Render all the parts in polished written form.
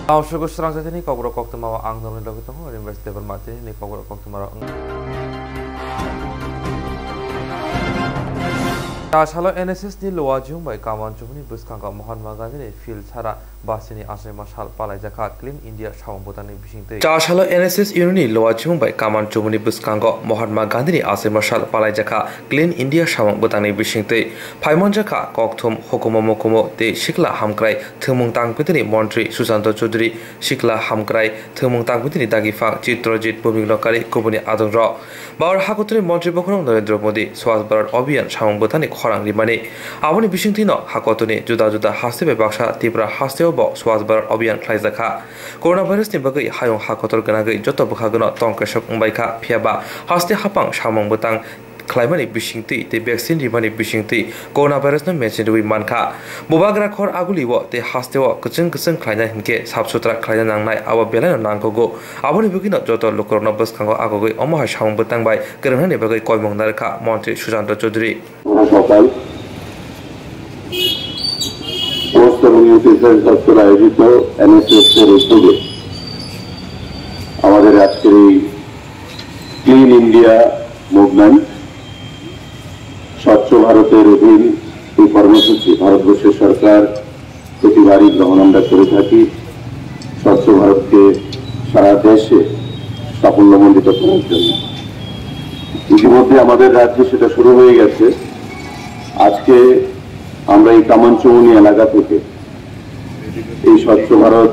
Auschwitz strangzati ni kogro koktumawa angdong ni lokitong university bermati ni kogro koktumawa Asalo NSS ni luwajung bai kawan chumni buskangka Mahatma Gandhi ni fil chara basini asai masal palai jaka Clean India shawang botani bisingte Asalo NSS unit luwajung bai kawan chumni buskangka Mahatma Gandhi ni asai masal palai jaka Clean India shawang botani bisingte Phaimon jaka kokthum hukumo mokumo te shikla hamkrai thumung tangpitini mantri Susanto Chaudhary shikla hamkrai thumung tangpitini dagifang Chitrajit Bhumilokari kubuni adongro Bawar hakutri mantri bokhorong Narendra Modi Swachh Bharat Abhiyan shawang botani khorang rimani aboni bisingtino hakotuni juda juda hastebe baksa tibra hasteo Swachh Bharat Abhiyan khlaijaka coronavirus ni bagai hayong hakotor ganagai joto bukhagono tongkesok ngbaika phiaba haste hapang samong botang Climate bisingti te vaccine rimani bisingti coronavirus no mentioned manka bobagra khor aguliwo te hasteo kuchung khlaina hinke sabsutra khlaina nangnai aba belana nangkogo aboni bugino joto lokorno baskango agogoi omoha samong botang bai kerana ne bagai koimong narka mantri Susanto Chaudhary post communication দপ্তর আয়োজিত NSS এর উদ্যোগে আমাদের আজকের এই clean India movement স্বচ্ছ ভারতের অধীন এই কর্মসূচি ভারতবর্ষের সরকার প্রতিবারই গ্রহণ আমরা করে থাকি স্বচ্ছ ভারতকে সারা দেশে সাফল্যমণ্ডিত করার জন্য ইতিমধ্যে আমাদের রাজ্যে সেটা শুরু হয়ে গেছে আজকে আমরা এই কামানচৌমনি এলাকা থেকে এই স্বচ্ছ ভারত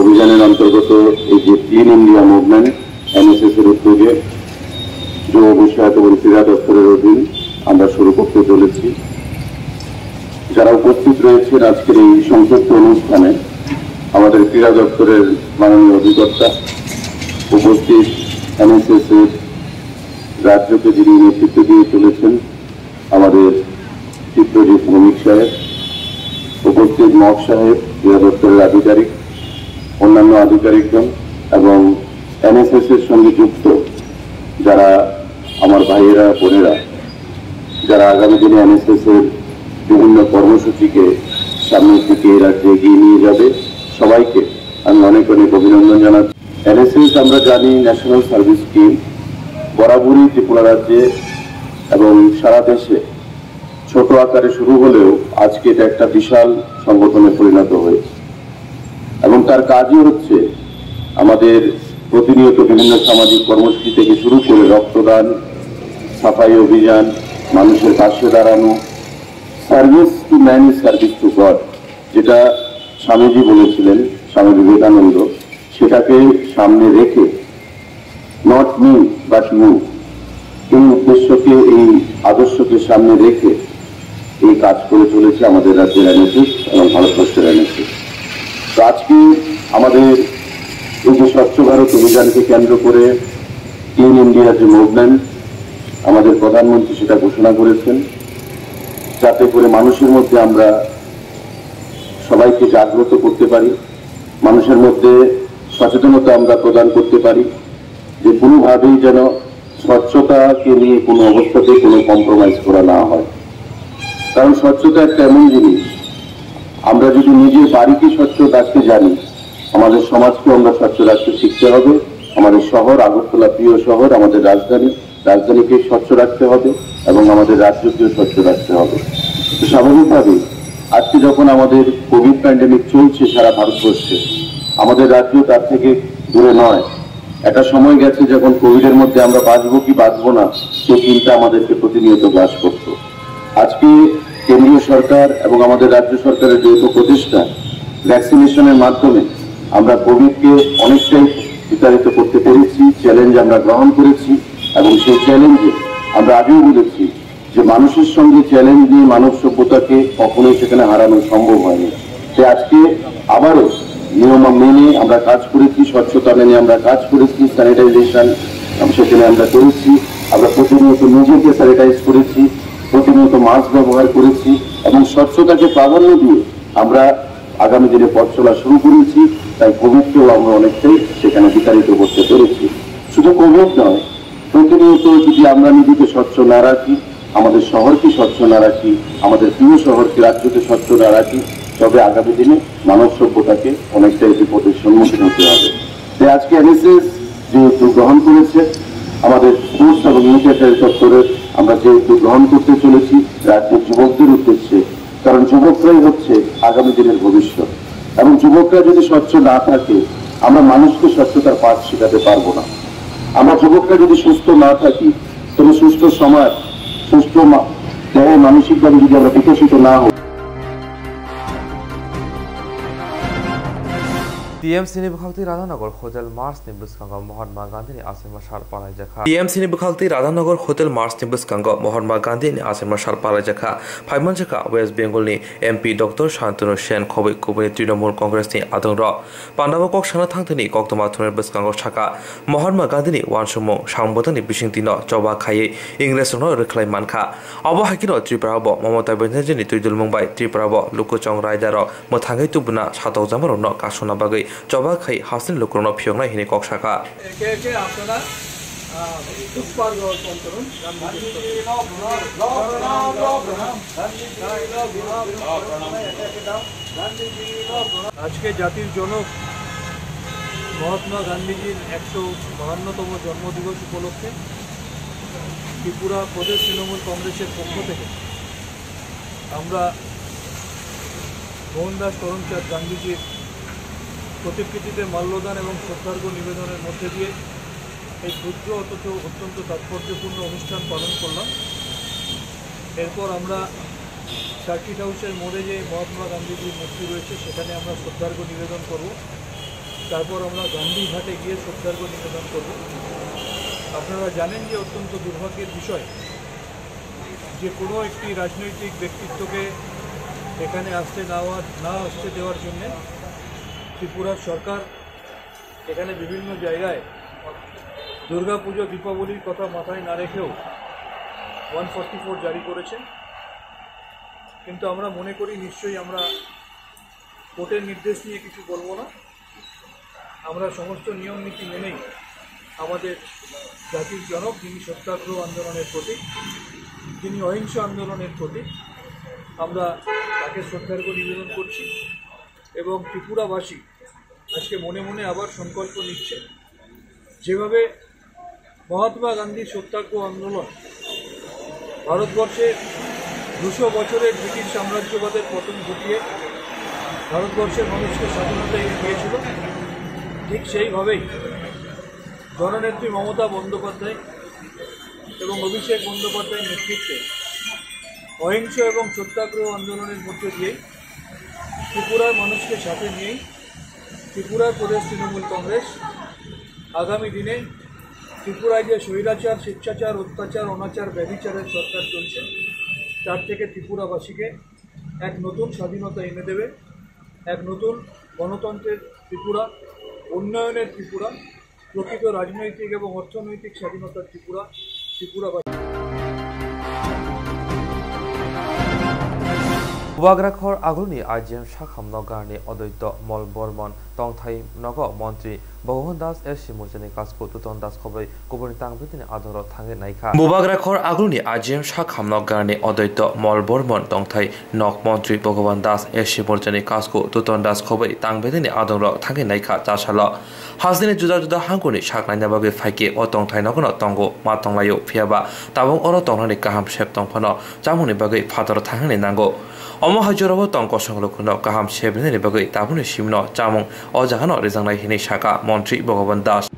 অভিযানের অন্তর্গত এই যে ক্লিন ইন্ডিয়া মুভমেন্ট এনএসএস এর উদ্যোগে যুব বিষয়ক এবং ক্রীড়া দপ্তরের অধীন আমরা শুরু করতে চলেছি যারা উপস্থিত রয়েছেন আজকের এই সংক্ষিপ্ত অনুষ্ঠানে আমাদের ক্রীড়া দপ্তরের মাননীয় অধিকর্তা উপস্থিত এনএসএস এর রাজ্যকে যিনি নেতৃত্ব দিয়ে চলেছেন আমাদের চিত্রজিৎ ভৌমিক সাহেব উপস্থিত মক সাহেব ক্রীড়া দপ্তরের আধিকারিক অন্যান্য আধিকারিকগণ এবং এনএসএস এর সঙ্গে যুক্ত যারা আমার ভাইয়েরা বোনেরা যারা আগামী দিনে এনএসএস এর বিভিন্ন কর্মসূচিকে সামনের দিকে এই রাজ্যে এগিয়ে নিয়ে যাবে সবাইকে আমি অনেক অনেক অভিনন্দন জানাচ্ছি এনএসএস আমরা জানি ন্যাশনাল সার্ভিস স্কিম বরাবরই ত্রিপুরা রাজ্যে এবং সারা দেশে ছোট আকারে শুরু হলেও আজকে এটা একটা বিশাল সংগঠনে পরিণত হয়েছে এবং তার কাজই হচ্ছে আমাদের প্রতিনিয়ত বিভিন্ন সামাজিক কর্মসূচি থেকে শুরু করে রক্তদান সাফাই অভিযান মানুষের পাশে দাঁড়ানো service to man is service to god যেটা স্বামীজি বলেছিলেন স্বামী বিবেকানন্দ সেটাকে সামনে রেখে নট মি বাট ইউ এই উদ্দেশ্যকে এই আদর্শকে সামনে রেখে এই কাজ করে চলেছে আমাদের রাজ্যের এনএসএস এবং ভারতবর্ষের এনএসএস তো আজকে আমাদের এই যে স্বচ্ছ ভারত অভিযানকে কেন্দ্র করে ক্লিন ইন্ডিয়ার যে মুভমেন্ট আমাদের প্রধানমন্ত্রী সেটা ঘোষণা করেছেন যাতে করে মানুষের মধ্যে আমরা সবাইকে জাগ্রত করতে পারি মানুষের মধ্যে সচেতনতা আমরা প্রদান করতে পারি যে কোনোভাবেই যেন স্বচ্ছতাকে নিয়ে কোনো অবস্থাতেই কোনো কম্প্রোমাইজ করা না হয় কারণ স্বচ্ছতা একটা এমন জিনিস আমরা যদি নিজের বাড়িকে স্বচ্ছ রাখতে জানি আমাদের সমাজকে আমরা স্বচ্ছ রাখতে শিখতে হবে আমাদের শহর আগরতলা প্রিয় শহর আমাদের রাজধানীকে স্বচ্ছ রাখতে হবে এবং আমাদের রাজ্যকেও স্বচ্ছ রাখতে হবে তো স্বাভাবিকভাবেই আজকে যখন আমাদের কোভিড প্যান্ডেমিক চলছে সারা ভারতবর্ষে আমাদের রাজ্য তার থেকে দূরে নয় একটা সময় গেছে যখন কোভিডের মধ্যে আমরা বাঁচবো কি বাঁচবো না সেই চিন্তা আমাদেরকে প্রতিনিয়ত গ্রাস করতো আজকে কেন্দ্রীয় সরকার এবং আমাদের রাজ্য সরকারের যৌথ প্রচেষ্টা ভ্যাকসিনেশনের মাধ্যমে আমরা কোভিডকে অনেকটাই বিতাড়িত করতে পেরেছি চ্যালেঞ্জ আমরা গ্রহণ করেছি এবং সেই চ্যালেঞ্জে আমরা আগেও বলেছি যে মানুষের সঙ্গে চ্যালেঞ্জ নিয়ে মানব সভ্যতাকে কখনোই সেখানে হারানো সম্ভব হয়নি তাই আজকে আবারও নিয়ম মেনে আমরা কাজ করেছি স্বচ্ছতা মেনে আমরা কাজ করেছি স্যানিটাইজেশন সেখানে আমরা করেছি আমরা প্রতিনিয়ত নিজেকে স্যানিটাইজ করেছি প্রতিনিয়ত মাস্ক ব্যবহার করেছি এবং স্বচ্ছতাকে প্রাধান্য দিয়ে আমরা আগামী দিনে পথ চলা শুরু করেছি তাই কোভিডকেও আমরা অনেকটাই সেখানে বিতাড়িত করতে পেরেছি শুধু কোভিড নয় প্রতিনিয়ত যদি আমরা নিজেকে স্বচ্ছ না রাখি আমাদের শহরকে স্বচ্ছ না রাখি আমাদের প্রিয় শহরকে রাজ্যকে স্বচ্ছ না রাখি তবে আগামী দিনে মানব সভ্যতাকে অনেকটাই বিপদের সম্মুখীন হতে হবে। তাই আজকে এনএসএস যে উদ্যোগ গ্রহণ করেছে, আমাদের পোস্ট এবং ইউনিটের চত্বরে আমরা যে উদ্যোগ গ্রহণ করতে চলেছি রাজ্যের যুবকদের উদ্দেশ্যে, কারণ যুবকরাই হচ্ছে আগামী দিনের ভবিষ্যৎ, এবং যুবকরা যদি স্বচ্ছ না থাকে আমরা মানুষকে স্বচ্ছতার পাঠ শেখাতে পারবো না। আমরা যুবকরা যদি সুস্থ না থাকি তবে সুস্থ সমাজ, সুস্থ দেহে মানসিকভাবে যদি আমরা বিকশিত না হই। TMC ni bukhalti Radhanagar Hotel Mars ni buskanga Mahatma Gandhi ni asema shar palai jakha TMC ni bukhalti Radhanagar Hotel Mars ni buskanga Mahatma Gandhi ni asema shar palai jakha Phaiman jakha West Bengal ni MP Dr. Shantanu Sen Khobei Kubani Trinamool Congress ni adongra Pandava kok sana thangthani koktoma thuner buskanga chaka Mahatma Gandhi ni wansumong sangbodani bisingtino choba khaiye Englishno reklai mankha abo hakino Tripura bo Mamata Banerjee ni tuidul mungbai Tripura bo Lukuchong Raidaro mothangai tubuna satok jamaro no kasona bagai জবা খাই হাসিন লোকরণ ফিয়ংনা হিনি ককশাকা একে একে আপনারা পুষ্পার্ঘ অর্পণ করুন। আজকে জাতির জনক মহাত্মা গান্ধীজির 152তম জন্মদিবস উপলক্ষে ত্রিপুরা প্রদেশ তৃণমূল কংগ্রেসের পক্ষ থেকে আমরা মোহনদাস করমচাঁদ গান্ধীজির প্রতিকৃতিতে মাল্যদান এবং শ্রদ্ধার্ঘ্য নিবেদনের মধ্যে দিয়ে এই ক্ষুদ্র অথচ অত্যন্ত তাৎপর্যপূর্ণ অনুষ্ঠান পালন করলাম। এরপর আমরা সার্কিট হাউসের মোড়ে যে মহাত্মা গান্ধীজির মূর্তি রয়েছে সেখানে আমরা শ্রদ্ধার্ঘ্য নিবেদন করব। তারপর আমরা গান্ধী ঘাটে গিয়ে শ্রদ্ধার্ঘ্য নিবেদন করব। আপনারা জানেন যে অত্যন্ত দুর্ভাগ্যের বিষয় যে কোনো একটি রাজনৈতিক ব্যক্তিত্বকে এখানে না আসতে দেওয়ার জন্যে ত্রিপুরার সরকার এখানে বিভিন্ন জায়গায় দুর্গাপুজো দীপাবলির কথা মাথায় না রেখেও 144 জারি করেছেন। কিন্তু আমরা মনে করি নিশ্চয়ই আমরা কোর্টের নির্দেশ নিয়ে কিছু বলবো না, আমরা সমস্ত নিয়ম নীতি মেনেই আমাদের জাতির জনক যিনি সত্যাগ্রহ আন্দোলনের প্রতীক, যিনি অহিংস আন্দোলনের প্রতীক, আমরা তাকে শ্রদ্ধার্ঘ্য নিবেদন করছি। এবং ত্রিপুরাবাসী আজকে মনে মনে আবার সংকল্প নিচ্ছে যেভাবে মহাত্মা গান্ধীর সত্যাগ্রহ আন্দোলন ভারতবর্ষের 200 বছরের ব্রিটিশ সাম্রাজ্যবাদের পতন ঘটিয়ে ভারতবর্ষের মানুষকে স্বাধীনতা এনে দিয়েছিল, ঠিক সেইভাবেই জননেত্রী মমতা বন্দ্যোপাধ্যায় এবং অভিষেক বন্দ্যোপাধ্যায়ের নেতৃত্বে অহিংস এবং সত্যাগ্রহ আন্দোলনের মধ্যে দিয়েই ত্রিপুরার মানুষকে সাথে নিয়েই ত্রিপুরার প্রদেশ তৃণমূল কংগ্রেস আগামী দিনে ত্রিপুরায় যে স্বৈরাচার, স্বেচ্ছাচার, অত্যাচার, অনাচার, ব্যভিচারের সরকার চলছে তার থেকে ত্রিপুরাবাসীকে এক নতুন স্বাধীনতা এনে দেবে, এক নতুন গণতন্ত্রের ত্রিপুরা, উন্নয়নের ত্রিপুরা, প্রকৃত রাজনৈতিক এবং অর্থনৈতিক স্বাধীনতার ত্রিপুরাবাসী। Ubagrakhor Agulni IGM Shakham Nogarni Odoito Mol Bormon Tongthai Nogo Montri Bhagwan Das Esimujani Kasko Tuton Das Khobei Kubani Tangbitini Adoro Thange Naikha Ubagrakhor Agulni IGM Shakham Nogarni Odoito Mol Bormon Tongthai Nok Montri Bhagwan Das Esimujani Kasko Tuton Das Khobei Tangbitini Adoro Thange Naikha Chashala Hasdini Juda Juda Hanguni Shaknanya Bagi Faike O Tongthai Nogono Tongo Matonglayo Fiaba Tabong Oro Tongrani Kaham Shep Tongpano Jamuni Bagi Father Thange Nango Omo Hajurabo Tongko Songlokuno Kaham Shebni Bagi Tabuni Shimno Jamung O Jahano Rizanglai Hini Shaka Montri Bhagwan Das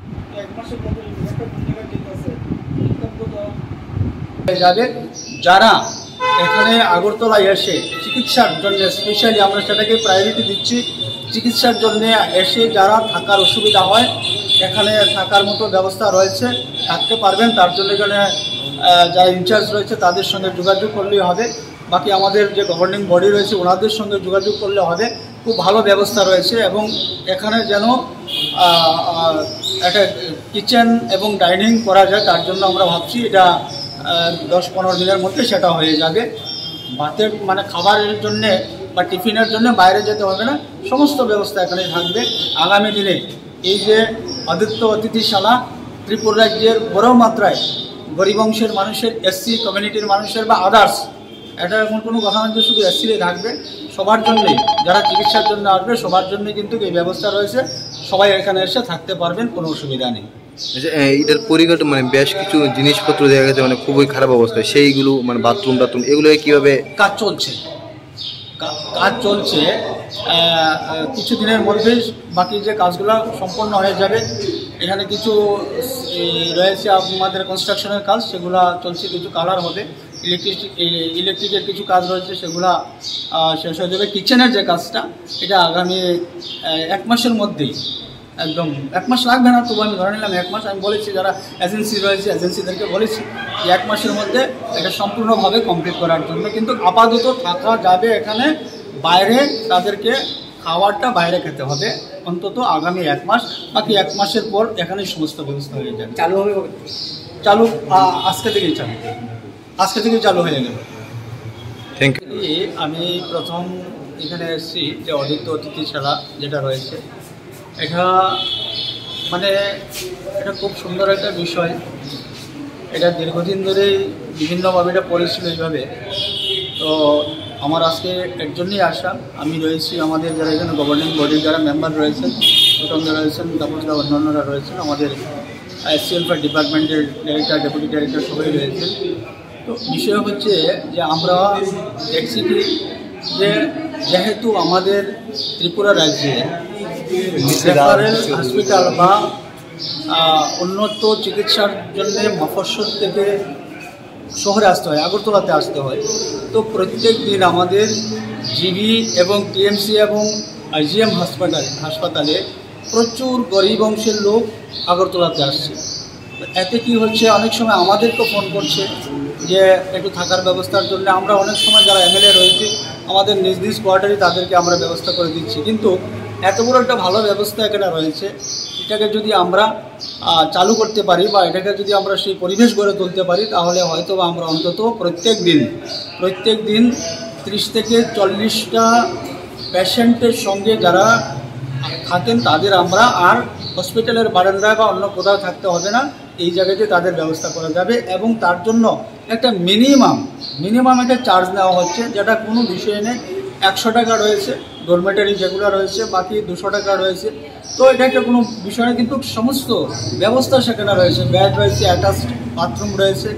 যারা এখানে আগরতলায় এসে চিকিৎসার জন্য specially আমরা সেটাকে priority দিচ্ছি, চিকিৎসার জন্য এসে যারা থাকার অসুবিধা হয় এখানে থাকার মতো ব্যবস্থা রয়েছে, থাকতে পারবেন। তার জন্য এখানে যারা ইনচার্জ রয়েছে তাদের সঙ্গে যোগাযোগ করলেই হবে, বাকি আমাদের যে গভর্নিং বডি রয়েছে ওনাদের সঙ্গে যোগাযোগ করলে হবে। খুব ভালো ব্যবস্থা রয়েছে এবং এখানে যেন একটা কিচেন এবং ডাইনিং করা যায় তার জন্য আমরা ভাবছি এটা 10-15 দিনের মধ্যে সেটা হয়ে যাবে। ভাতের মানে খাবারের জন্যে বা টিফিনের জন্য বাইরে যেতে হবে না, সমস্ত ব্যবস্থা এখানে থাকবে। আগামী দিনে এই যে আদিত্য অতিথিশালা ত্রিপুরা রাজ্যের বড় মাত্রায় গরিব অংশের মানুষের, এসসি কমিউনিটির মানুষের বা আদার্স এটা এমন কোনো কথা নয় যে শুধু এসসিরাই থাকবে, সবার জন্যই, যারা চিকিৎসার জন্য আসবে সবার জন্যই কিন্তু এই ব্যবস্থা রয়েছে। সবাই এখানে এসে থাকতে পারবেন, কোনো অসুবিধা নেই। এটার পরিকাঠামো মানে বেশ কিছু জিনিসপত্র দেখা গেছে মানে খুবই খারাপ অবস্থা, সেইগুলো মানে বাথরুম এগুলো কীভাবে কাজ চলছে কিছু দিনের মধ্যে বাকি যে কাজগুলো সম্পন্ন হয়ে যাবে। এখানে কিছু রয়েছে আমাদের কনস্ট্রাকশনের কাজ, সেগুলো চলছে, কিছু কালার হবে, ইলেকট্রিকের কিছু কাজ রয়েছে, সেগুলো শেষ হয়ে যাবে। কিচেনের যে কাজটা, এটা আগামী 1 মাসের মধ্যেই, একদম 1 মাস লাগবে না, তবু আমি ধরে নিলাম 1 মাস। আমি বলেছি যারা এজেন্সি রয়েছে এজেন্সিদেরকে বলেছি যে 1 মাসের মধ্যে এটা সম্পূর্ণভাবে কমপ্লিট করার জন্য। কিন্তু আপাতত থাকা যাবে এখানে, বাইরে তাদেরকে খাবারটা বাইরে খেতে হবে অন্তত আগামী 1 মাস। বাকি 1 মাসের পর এখানে সমস্ত ব্যবস্থা হয়ে যাবে। চালু হবে, আজকে থেকেই চালু হয়ে গেল। Thank you. আমি প্রথম এখানে এসেছি যে অদ্বিতীয় অতিথিশালা যেটা রয়েছে, এটা খুব সুন্দর একটা বিষয়। এটা দীর্ঘদিন ধরেই বিভিন্নভাবে এটা পড়েছিল এইভাবে। তো আমার আজকে এর জন্যই আসা। আমি রয়েছি, আমাদের যারা এখানে গভর্নিং বডির যারা মেম্বার রয়েছেন, প্রথমরা রয়েছেন, তারপর যারা অন্যান্যরা রয়েছেন, আমাদের ওয়েলফেয়ার ডিপার্টমেন্টের ডাইরেক্টর, ডেপুটি ডাইরেক্টর সবাই রয়েছেন। তো বিষয় হচ্ছে যে আমরা দেখছি কি যে যেহেতু আমাদের ত্রিপুরা রাজ্যে রেফারেল হসপিটাল বা উন্নত চিকিৎসার জন্য মফস্বল থেকে শহরে আসতে হয়, আগরতলাতে আসতে হয়। তো প্রত্যেক দিন আমাদের জিবি এবং টিএমসি এবং আইজিএম হাসপাতালে প্রচুর গরিব অংশের লোক আগরতলাতে আসছে। এতে কি হচ্ছে, অনেক সময় আমাদেরকে ফোন করছে যে একটু থাকার ব্যবস্থার জন্য। আমরা অনেক সময় যারা এমএলএ রয়েছে আমাদের নিজ নিজ কোয়ার্টারে তাদেরকে আমরা ব্যবস্থা করে দিচ্ছি। কিন্তু এত বড় একটা ভালো ব্যবস্থা এখানে রয়েছে, এটাকে যদি আমরা চালু করতে পারি বা এটাকে যদি আমরা সেই পরিবেশ গড়ে তুলতে পারি, তাহলে হয়তো আমরা অন্তত প্রত্যেক দিন 30 থেকে 40টা পেশেন্টের সঙ্গে যারা থাকেন তাদের আমরা আর হসপিটালের বারান্দায় বা অন্য কোথাও থাকতে হবে না, এই জায়গাতে তাদের ব্যবস্থা করা যাবে। এবং তার জন্য একটা মিনিমাম একটা চার্জ নেওয়া হচ্ছে, যেটা কোনো বিষয় নেই। 100 টাকা রয়েছে ডরমেটারি যেগুলো রয়েছে, বাকি 200 টাকা রয়েছে। তো এটা একটা কোনো বিষয় নেই, কিন্তু সমস্ত ব্যবস্থা সেখানে রয়েছে, বেড রয়েছে, অ্যাটাচড বাথরুম রয়েছে,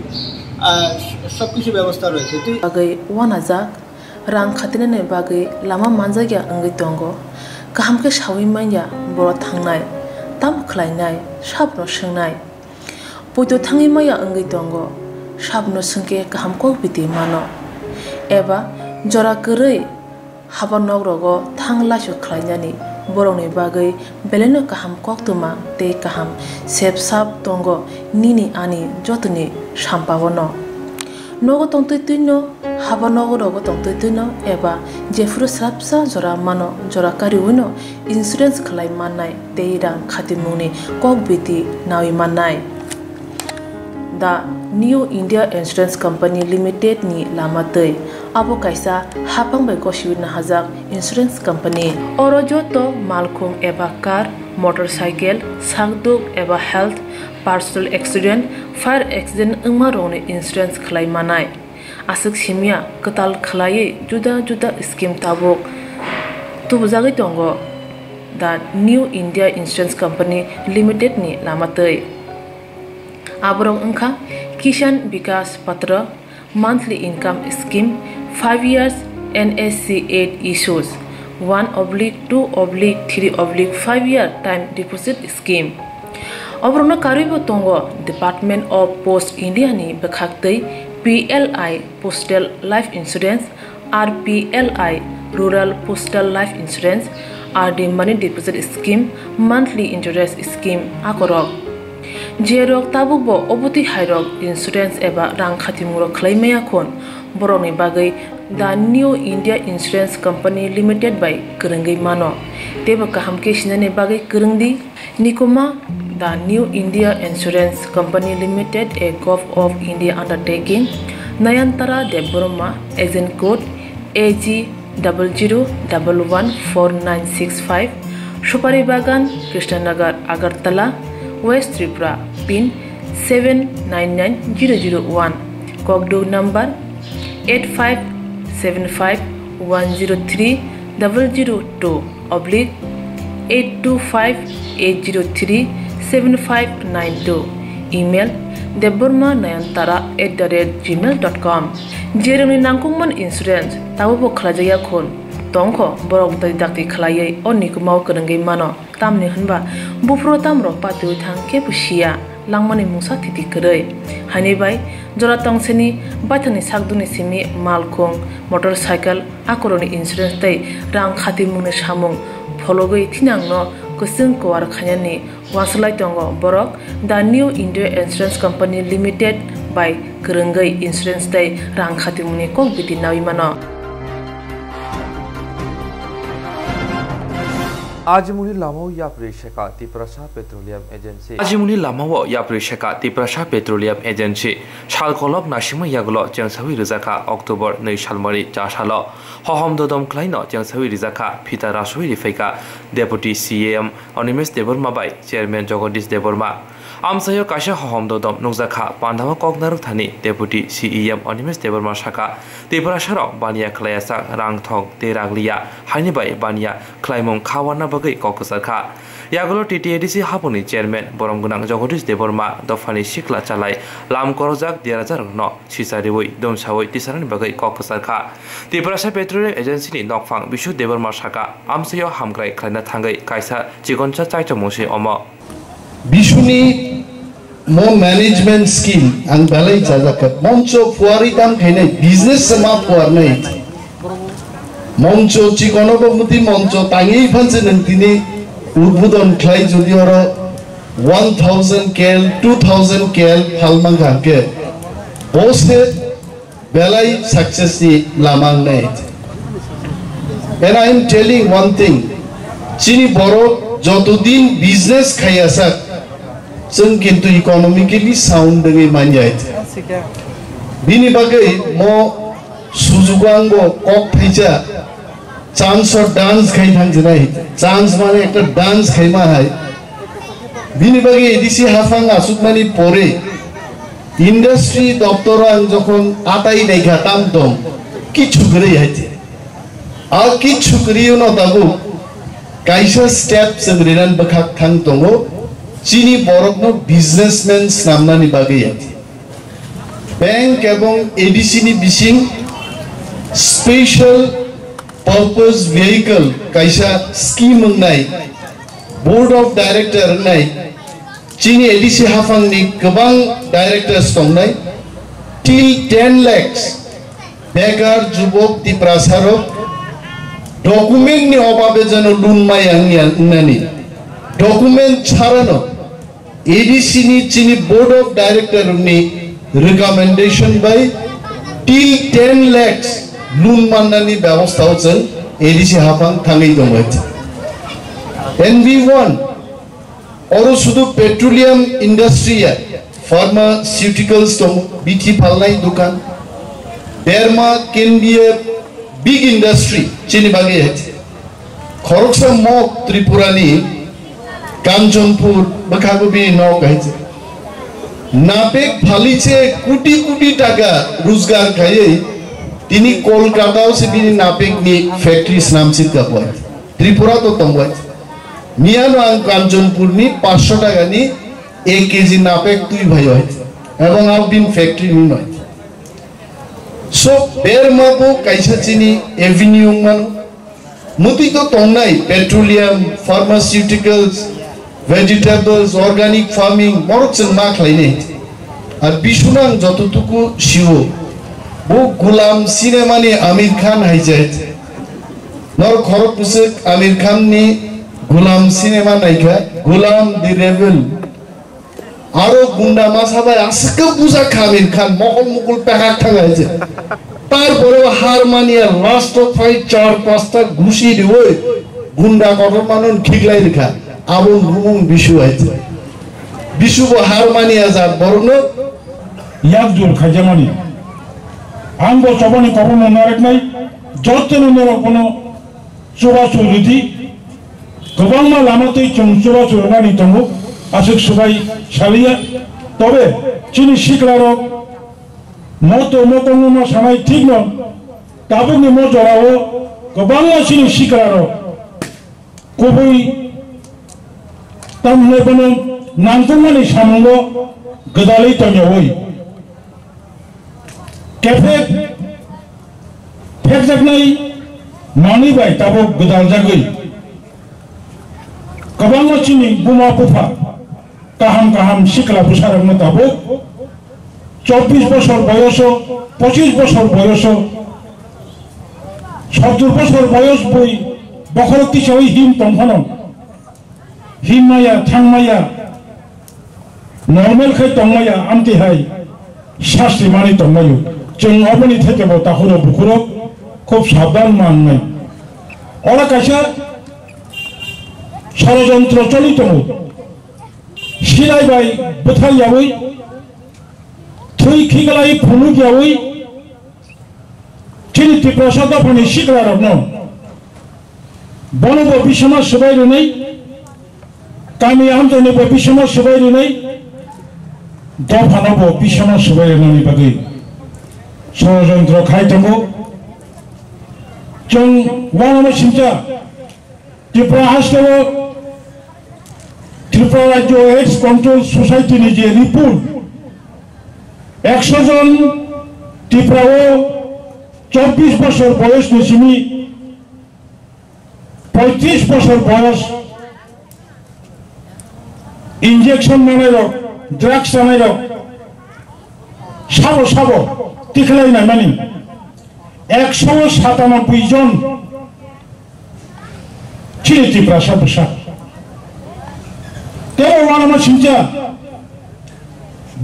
সব কিছু ব্যবস্থা রয়েছে। বাগৈ ওয়ানাজাক রাং খাতিনাनै বাগৈ লাमा मानजागिया अंगै दंगो गाहामके सावै माइया बर' थांनाय ताम खलायनाय साबनो सोंनाय बयदो थाङै माइया अंगै दंगो साबनो सोंके गाहामको बिदि मानो एबा जरा गोरै हाबा नगरगो थांलासो खलायनानै बर'नि बागै बेलेनो गाहाम कक्तुमा ते गाहाम सेब साब दंगो निनि आनि जतनि साम्पावनो नगो तंतैनो हाबा नगरगो तंतैनो एबा जेफुर स्राबसा जरा मानो जरा कारिउनो इन्सुरेन्स खलाय माननाय ते रां खातिमुनि कक बिदि नावि माननाय दा new India insurance company limited नि लामातै abo kaisa hapang bai gosiwina hajak insurance company oro joto malkhung eba car motorcycle sakduk eba health personal accident fire accident ungma rone insurance khlai manai asuk simia katal khlai juda scheme tabok tubujagai tongo the new india insurance company limited ni lamatei aborong ungkha kisan vikas patra monthly income scheme 5 years NSC 8 issues 1/2/3/5 year time deposit scheme Obrona karibo tongo Department of Post India ni bekhaktei PLI Postal Life Insurance RPLI Rural Postal Life Insurance RD Money Deposit Scheme Monthly Interest Scheme akorok Jerok tabukbo obuti hairok insurance eba rang khatimuro khlaimaya khon boroni bagai the new india insurance company limited by kerengai mano teba kahamke sinane bagai kerengdi nikoma the new india insurance company limited a gov of india undertaking nayantara deboroma agent code AG 00114965 Shupari Bagan Krishnanagar Agartala West Tripura pin 799001 Kogdo number /8575103002825803759 email debormanayantara@gmail.com jeroni nangkungman insurance tabo khlajaya khon tongkho borok dai dakti khlaiai onni kumau kanangai mano tamni hanba bufro tamro patu thangke pusia langmani musa thiti krai hani bai jora tongseni bathani sakduni simi malkhong motorcycle akoroni insurance tai rang khati mungni samung fologoi thinangno kusung kwar khanyani waslai tongo borok the new India Insurance Company Limited by Kerengai Insurance tai rang khati mungni kok biti nawi mano Ajimuni Lamau Yaprishaka Tiprasha Petroleum Agency Ajimuni Lamau Yaprishaka Tiprasha Petroleum Agency Shalkolok Nashima Yaglo Jansawi Rizaka October Nei Shalmari Jashalo Hohom Dodom Kleino Jansawi Rizaka Pita Raswi Rifeka Deputy CAM Onimus Deborma by Chairman Jogodis Deborma Amsayo Kasha Hohom Dodom Nuzaka Pandama Kognaru Thani Deputy CEM Onimus Deborma Shaka Tiprasharo Bania Klayasa Rang Thong Teraglia Hanibai Bania Klaimong Kawana Bagai Kokosaka Yagolo TTADC Hapuni Chairman Boromgunang Jogodis Deborma Dofani Shikla Chalai Lam Korozak Diarajar No Shisariwi Dom Sawai Tisaran Bagai Kokosaka Tiprasha Petroleum Agency ni Nokfang Bishu Deborma Shaka Amsayo Hamgrai Klana Thangai Kaisa Chigoncha Chaito Moshi Omo Bishuni mo management scheme ang balai jajaka moncho puari tam khainai business sama puarnai moncho chikono muti moncho tangi phanse nantini udbudon khlai jodi oro 1000 kel 2000 kel phalmang khake bose balai success ni lamang nai and I am telling one thing chini boro jotodin business khayasa जों किन्तु economically sound दंगे मानजाय बिनि बागै मो सुजुगांगो कक थैजा chance और dance खाइ थांजनाय chance माने एकटा डांस खाइमा हाय बिनि बागै एडिसि हाफां आसुकमानि परे इंडस्ट्री दप्तर आं जखन आताई नायखा ताम दम किछु गरै हायते आ किछु गरियो न दागु काइसा स्टेप जों रेनान बखाक थां दङो चीनी बरकनो बिजनेसमैन नामनानि बागै बैंक एवं एडीसी नि बिसिं स्पेशल पर्पस वेहिकल काइसा स्कीम नाय बोर्ड ऑफ डायरेक्टर नाय चीनी एडीसी हाफांनि गोबां डायरेक्टर्स दंनाय टिल 10 lakhs बेगार जुबक तिप्रासारक डकुमेन्ट नि अभावे जन लुन माय आंनि डकुमेंट छाड़ानो एडीसी नि चीनी बोर्ड ऑफ डायरेक्टर नि recommendation by till 10 lakhs loan माननानि व्यवस्थाओ जों एडीसी हाफां थाङै दंबाय NV1 और सुदु पेट्रोलियम इंडस्ट्री फार्मास्यूटिकल्स दं बीटी फालनाय दुकान देरमा can be a big industry चीनी बागै खरगसा मक त्रिपुरानि कांचनपुर बखागुबी नौ कहते नापेक फालिचे कोटी कोटी टाका रोजगार खाये तिनी कोलकाता से भी नापेक नि फैक्ट्री नाम से कपवा त्रिपुरा तो तंगवा मियानो आं कांचनपुर नि 500 टाका नि 1 केजी नापेक तुई भयो एवं आउ बिन फैक्ट्री नि न सो बेरमाबो काइसा चिनी एवेन्यू मन मुति तो तंगनाय petroleum pharmaceuticals vegetables organic farming morok जों मा खालायनाय आरो बिसुनां जतटुकु शिव बो गुलाम सिनेमानि आमिर खान हायजाय नर खरक पुसक आमिर खान नि गुलाम सिनेमा नायखा गुलाम दि रेबेल आरो गुंडा मासाबाय आसके बुजा आमिर खान महल मुकुल पेहाक थांगायजे तारपरे हारमानिया लास्ट अफ फाइट 4-5टा घुषि दिवै गुंडा कटर मानन ठिकलाय रेखा आबुन गुबुन बिसु आइते बिसुबो हारमानिया जा बरनो यागजुल खाजामानि आंबो सबनि कबनो नारेकनाय जतनो नरो कोनो सुबा सुरुदि गोबांमा लामातै जों सुबा सुरनानि दङो आसुक सुबाय सालिया तबे चिनि सिक्लारो moto mokong no sanai ठीक no tabung ni mo jorao gobang masini sikraro kubui tamle bono nangkumani samungo gedali tonyoi cafe phek jaknai mani bai tabo gedal jagoi gobang masini buma pufa kaham sikla busaragno tabo 24 বছর বয়স 25 বছর বয়স 70 বছর বয়স বই বখরতি সই হিম তংফন হিমায়া থাংমায়া normal খাই তংমায়া Amati high শাস্তি মানি তংমায়ু जों অবনি থেকে তাহলে বুকুর খুব সাবধান মাননাই ওরা কাছে ষড়যন্ত্র চলিত সিলাই বাই বুথাই যাবই थुई खिगलाई फुनु गयावई चिनि तिप्रसा दफानि सिगलारनो बनबो बिसमा सबाइरुनै गामि आमजोनिबो बिसमा सबाइरुनै दफानबो बिसमा सबाइरुनै बागै षड़यंत्र खायतंगो जों वानामा सिमजा त्रिपुरा हास्टेल त्रिपुरा राज्य एड्स कंट्रोल सोसाइटिनि जे रिपोर्ट 100 জন ত্রিপুরাও 24 বছর বয়স নিছিমি 35 বছর বয়স ইনজেকশন নানাইরক ড্রাগস নানাইরক সাবো টিকলাই নাই মানি 197 জন চিনি ত্রিপুরা সাবসা তেও ওয়ানামা সিমচা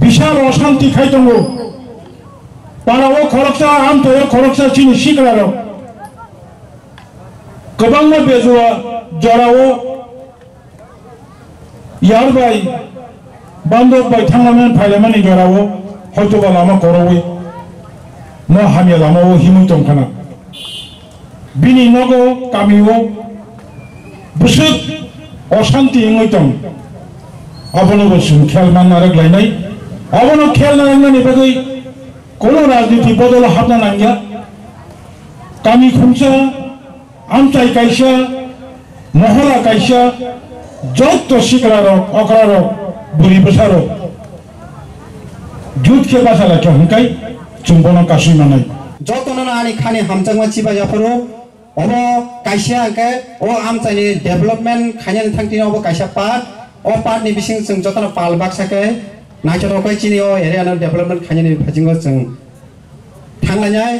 বিশাল অশান্তি খাইতঙ্গো পারাও খরকসা আমতো খরকসা চিনি শিকরারো গোবাংমা বেজুয়া জরাও ইয়ারবাই বান্দব বাই থাংলামেন ফাইলামানি জরাও হয়তো বা লামা করওই ন হামিয়া লামাও হিমুতং খানা বিনি নগো কামিও বুসুক অশান্তি ইংইতং অবনবসুন খেয়াল মান্নারক লাইনাই অবনো খেয়াল নারায়ণানি বাগৈ কোনো রাজনীতি বদল হাবনা নাঙ্গিয়া কামি খুমসা আমচাই কাইসা মহলা কাইসা যত শিকরারক অকরারক বুড়ি বসারক जुटके बासाला के हंकाई चुंबन कासुइ मानाय जतन आनि खानि हामजांमा चिबाजाफोरो अब काइसा के ओ आमचानि डेभलपमेन्ट खायनानि थांथिनि अब काइसा पार्ट ओ पार्टनि बिसिं जों जतन पाल बाक्साके नायचरकै चिनि ओ एरियानो डेभलपमेन्ट खायनानि फाजिंगो जों थांलायनाय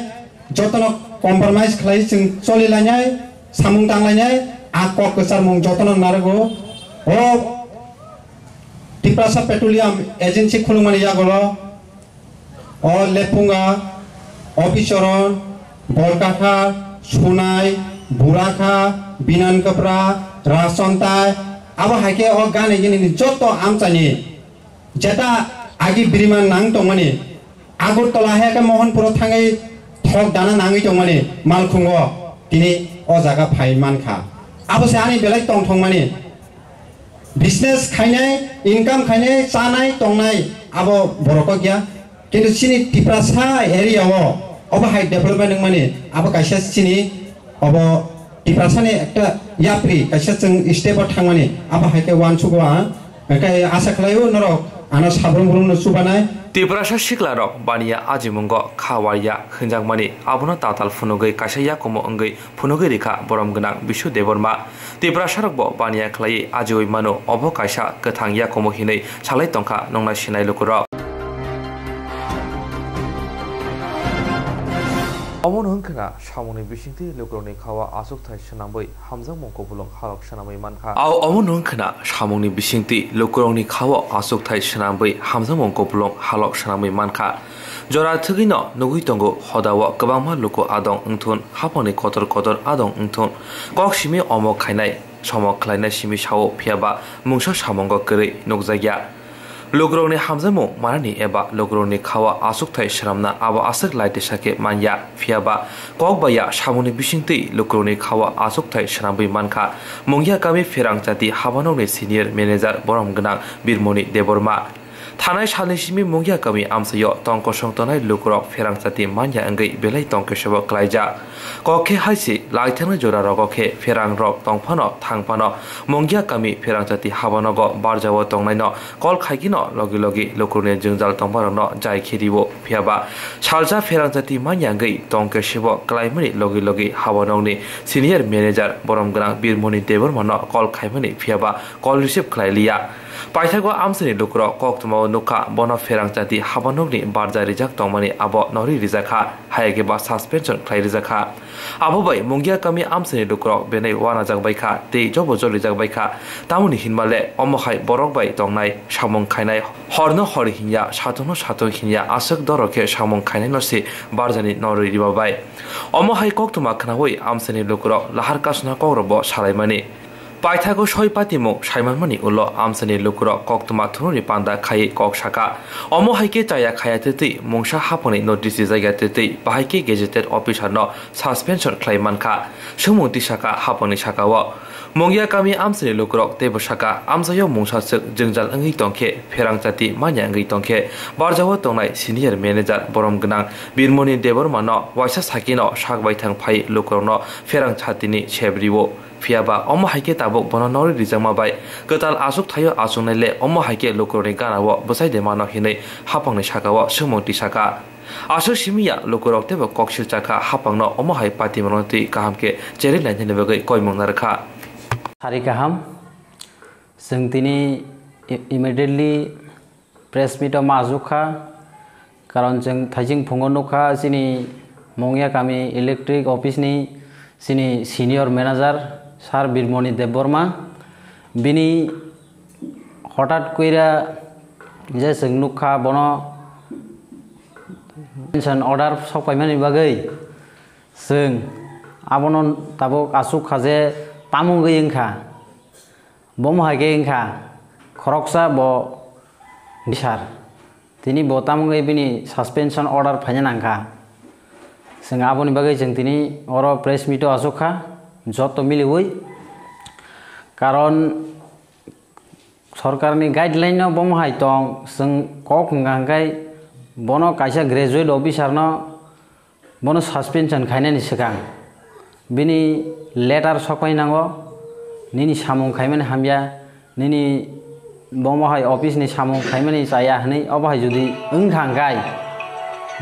जतन कम्प्रोमाइज खालाय जों चलिलायनाय सामुं दांलायनाय आक गोसार मुं जतन नारगो ओ त्रिपुरा पेट्रोलियम एजेंसी खुलुमानि जागलो ओ लेपुंगा अफिसरन बलकाथा सुनाय बुराखा बिनान कपरा रासनताय अब हाके ओ गाने गिनि जत्तो आमचानि जेता आगि बिरिमान नांग तंगमानि आगरतला हेके मोहनपुर थाङै थक दाना नाङै तंगमानि मालखुंगो दिनै ओ जागा फाइमानखा आबसे आनि बेलाय तंग थंमानि बिजनेस खायनाय इनकाम खायनाय चानाय तंनाय अब बरको गया किन्तु सिनि त्रिपुरा एरियाव अब हाई डेभलपमेन्ट माने अब काइसा सिनि अब त्रिपुरानि एकटा याप्रि काइसा जों स्टेप थांमानि अब हाइके वान सुगवा ओंखाय आसा खालायो नरक आना साब्रमब्रुमनो सुबानाय त्रिपुरा सिख्लारक बानिया आजिमुंग खावारिया हिंजांमानि आबुना ताताल फुनुगै काइसाया कमो अंगै फुनुगै रेखा बरम गोनां बिशु देबरमा त्रिपुरा सरकबो बानिया खलायै आजिवै मानो अबो काइसा गोथांया कमो हिनै सालाय तंखा नंना सिनाय लुकुर अमन हंखना सामनि बिसिंथि लोकरनि खावा आसुक थाय सनाबै हामजा मंको बुलं हालक सनामै मानखा आव अमन हंखना सामनि बिसिंथि लोकरनि खावा आसुक थाय सनाबै हामजा मंको बुलं हालक सनामै मानखा जरा थगिनो नगुइ तंगो हदाव गोबांमा लोको आदं उंथुन हापनि कतर कतर आदं उंथुन कक सिमि अमक खायनाय समक खायनाय सिमि साव फियाबा मुंसा सामंग गरै नगजाया लोग्रौनि हामजामो मानानि एबा लोग्रौनि खावा आसुकथाय श्रामना आबो आसक लाइटे साके मानया फियाबा ककबाया सामुनि बिसिंथि लोग्रौनि खावा आसुकथाय श्रामबै मानखा मंगिया गामि फेरां जाति हाबानौनि सिनियर मेनेजार बरम गोनां बिरमनि देबरमा थानाय सालनि सिमी मंगिया कमी आमसायो तंको संतनाय लुकरक फेरां जाति मान्या अंगै बेलाय तंके सबक क्लाइजा कखे हाइसि लाइथानो जोरा रगखे फेरां रक तंफानो थांफानो मंगिया कमी फेरां जाति हाबानगो बारजाव तंनायनो कल खाइगिनो लगी लगी लुकुरने जोंजाल तंफारनो जाय खेदिबो फियाबा सालजा फेरां जाति मान्या अंगै तंके सबक क्लाइमनि लगी लगी हाबानगनि सिनियर मैनेजर बरमगोनां बिरमणि देबरमानो कल खाइमनि फियाबा कल रिसिभ खालायलिया पाइथागो आमसनि लुकुरो कक्तमाव नुखा बनो फेरां जाति हाबानगनि बारजा रिजाक तंमानि आबो नरि रिजाखा हायगेबा सस्पेंशन खाइ रिजाखा आबो बै मंगिया कमी आमसनि लुकुरो बेनै वाना जागबायखा ते जबो जल रिजाकबायखा तामुनि हिनमाले अमखाय बरक बाय तंनाय सामं खायनाय हरनो हर हिया सातनो सातन हिया आसक दरके सामं खायनाय नसि बारजानि नरि रिबाबाय अमहाय कक्तमा खनावै आमसनि लुकुरो लाहार कासना कौरबो सालायमानि पाइथागो सय पातिमो साइमानमानि उल्लो आमसनि लुकुरो कक्तमा थुनुनि पान्दा खायै कक साका अमो हाइके चाया खाया तेतै मुंसा हापनि नोटिस जायगा तेतै बाहायके गेजेटेड अफिसारनो सस्पेंशन क्लाइमानखा सुमुंति साका हापनि साकाव मंगिया कामी आमसनि लुकुरो तेबो साका आमसायो मुंसासक जोंजाल अंगै तंखे फेरां जाति मान्या अंगै तंखे बारजाव तंनाय सिनियर मैनेजर बरमगोनां बिरमणि देबरमानो वाइसा साकिनो सागबायथां फाइ लुकुरोनो फेरां जातिनि सेब्रिबो फियाबा अमो हाइके ताबुक बनो नरि रिजामा बाय गताल आसुक थायो आसुनायले अमो हाइके लुकुरनि गानाव बसाय देमानो हिनै हापांनि साकाव सुमुंति साका आसु सिमिया लुकुरक तेबो कक्सिल चाका हापांनो अमो हाइ पाति मनति काहामके चेरि लाइननि बगै कयमंना रखा हारि काहाम जों दिनै इमिडियेटलि प्रेस मिटआव माजुखा कारण जों थाइजिं फुङाव नुखा जोंनि मंगिया गामि इलेक्ट्रिक अफिसनि जोंनि सिनियर मैनेजर सार बिरमणि देबबर्मा बिनि हठात कइरा जे जों नुखा बनो पेन्सन अर्डार सफायमानि बागै जों आबनो ताबो आसु खाजे तामुंगै इंखा बमहागे इंखा खरकसा ब बिसार तिनि ब तामुंगै बिनि सस्पेंशन अर्डार फाइनांखा जों आबोनि बागै जों दिनै अर प्रेस मिटआव आसुखा जत मिलिवै कारण सरकारनि गाइडलाइनाव बमहाय दं जों कक गांगाय बनो कायसा ग्रेजुएट अफिसारनो बनो सस्पेंशन खायनायनि सिगां बिनि लेटार सफायनांगौ निनि सामुं खायमानि हामया निनि बमहाय अफिसनि सामुं खायमानि जाया हनै अबहाय जुदि ओंखांगाय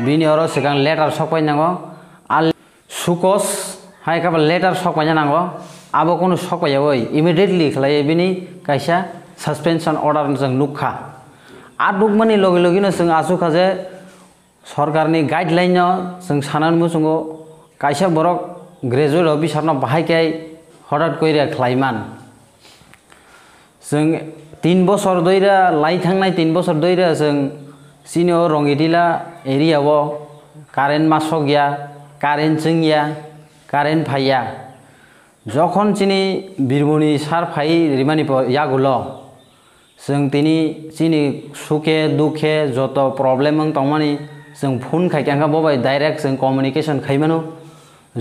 बिनि अर सिगां लेटार सफायनांगौ आल सुकस हाय काबा लेटार सफायनांगौ आबो कोनो सफायावै इमिडिएटलि खालाय बिनि कायसा सस्पेंशन अर्डार जों नुखा आदुकमानि लगे लगेनो जों आसुखा जे सरकारनि गाइडलाइनाव जों सानान मुसुंगो कायसा बरक ग्रेजुएट अफिसारनो बाहायकाय हठात कइरा ख्लाइमान जों 3 बছर दैरा लाई थांनाय 3 बছर दैरा जों सिनियर रंगिदिला एरियाव कारेन्ट मासक गया कारेन्ट जोंया कारेन्ट फाइया जखन चिनि बिरमणि सार फाइ रिमानि यागुलो जों तिनि चिनि सुखे दुखे जत प्रब्लेम तंमानि जों फोन खायखांखा बबाय डाइरेक्ट जों कम्युनिकेशन खाइमानो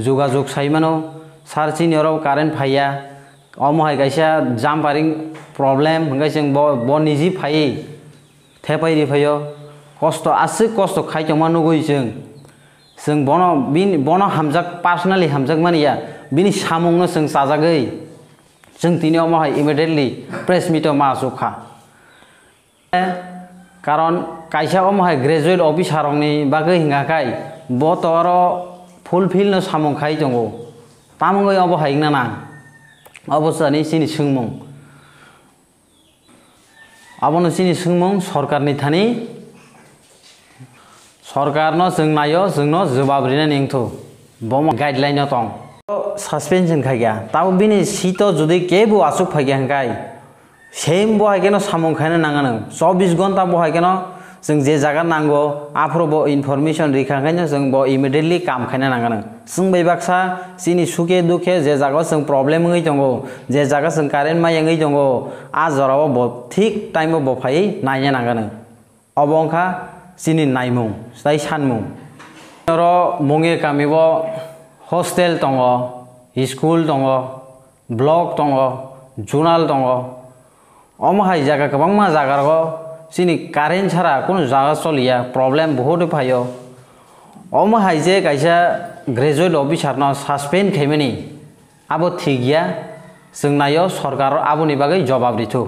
जुगाजुग साइमानो सार सिनियराव कारेन्ट फाइया अमहाय गायसा जाम्पारिं प्रब्लेम हंगाय जों ब निजि फाइ थेपायरि फायो कष्ट आसि कष्ट खायथमानो गय जों बनो हामजाक पार्सनेलि हामजाक मानिया बिनि सामुंनो जों साजागै जों तिनि अमहाय इमिडिएटलि प्रेस मिटआव माजुखा कारण कायसा अमहाय ग्रेजुएट अफिसारनि बागै हिंगाखाय बतर फुलफिल नो सामुं खाय दंगो तामुंगै अबहाय ना अबस्थानि सिनि सोंमुं आबनो सिनि सोंमुं सरकारनि थानि सरकारनो जों नायो जोंनो जवाबरिना निंथु बम गाइडलाइन दं सस्पेंशन खायगा ताव बिनि सीटो जुदि केबो आसुक फायगा हंगाय सेम बहायकेनो सामुं खायनो नाङानो 24 घंटा बहायकेनो जों जे जागा नांगौ आफ्रोबो इनफरमेशन रिखांखायनो जों ब इमिडिएटलि काम खायनो नाङानो जों बैबाक्सा सिनि सुखे दुखे जे जागा जों प्रब्लेम गै दंगो जे जागा जों कारेन्ट माय गै दंगो आ जराव ब ठीक टाइम ब फाय नायनो नाङानो अबंखा सिनि नायमुं साय सानमुं र मंगे कामिबो हस्टेल दङ स्कुल दङ ब्लक दङ जुनाल दङ अमहाय जागा गोबां मा जागारगो सिनी कारेन्ट छाड़ा कोनो जागा चलिया प्रॉब्लम बहुत फायो अम हाइजे कैसा ग्रेजुएट ऑफिसर न सस्पेंड खेमनी अब ठीक गया जों नायो सरकार आबोनि बागै जवाब दिथु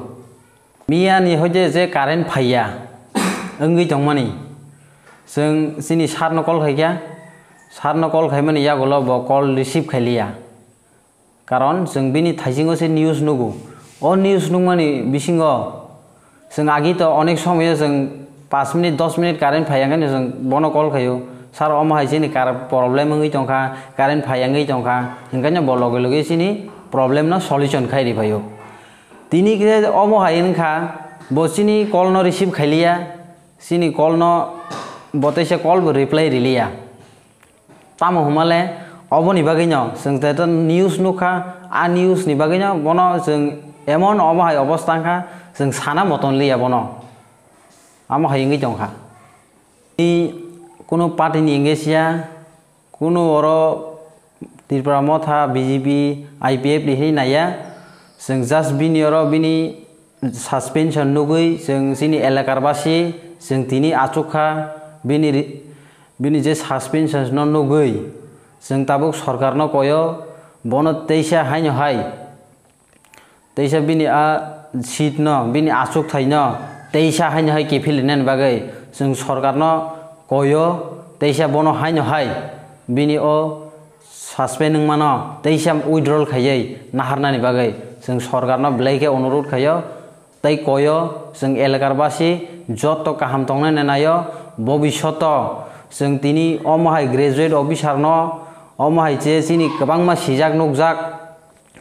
मियानि होजे जे कारेन्ट फाइया ओंगै दंमानि जों सिनि सारनो कल खाइया सारनो कल खाइमानि यागोल ब कल रिसीव खाइलिया कारण जों बिनि थाइजिङो से न्यूज नुगु ओ न्यूज नुमानि बिसिङो जों आगि तो अनेक समय जों 5 मिनिट 10 मिनिट कारेन्ट फाइयांगानि जों बनो कल खायो सार अम हाइजेनि कार प्रॉब्लम ओंगै दंखा कारेन्ट फाइयांगै दंखा ओंखायनो ब लगे लगे सिनि प्रॉब्लम न सॉल्यूशन खाइरि फायो तिनि के अम हाइनखा बसिनि कल न रिसीव खाइलिया सिनि कल न बतैसे कल रिप्लाई रिलिया तामो हुमाले अबनि बागैनो जों त न्यूज नुखा आ न्यूज नि बागैनो बनो जों एमन अम हाइ अवस्थाखा जों साना मतन लिया बनो अम हाइंगै दंखा इ कोनो पार्टीनि एंगेसिया कोनो अरो त्रिपुरा मथा बीजेपी आईपीएफ लिहि नाया जों जास्ट बिनि अरो बिनि सस्पेंशन नुगै जों सिनि एलाकारबासि जों तिनि आचुखा बिनि जे सस्पेंशन न नुगै जों ताबुक सरकार न कयो बनो तैसा हाइन हाय तैसा बिनि आ सीट न बिनि आचुक थाइन तैसा हाइन हाय केफिलिनेन बागै जों सरकार न कयो तैसा बनो हाइन हाय बिनि ओ सस्पेंड मानो तैसा उइड्रल खायै नाहारनानि बागै जों सरकार न ब्लेके अनुरोध खायो तै कयो जों एलाकारबासि जत काहाम तंनाय नायो भबिष्यत जों तिनि अमहाय ग्रेजुएट ऑफिसर न अमहाय जे सिनि गोबांमा सिजाक नुकजाक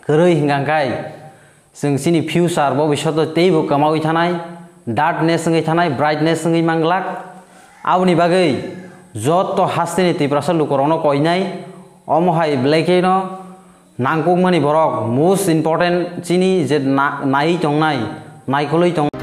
गोरै हिंगांखाय जों सिनि फ्यूचार भबिष्यत तेबो कमावै थानाय डार्कनेस संगै थानाय ब्राइटनेस संगै मांगलाक आवनि बागै जत हास्तेनि त्रिपुरा लुकरावनो कयनाय अमहाय ब्लेके न नांगौमानि बरक मोस्ट इम्पर्टेन्ट चिनि जे नायै दंनाय नायखलै दं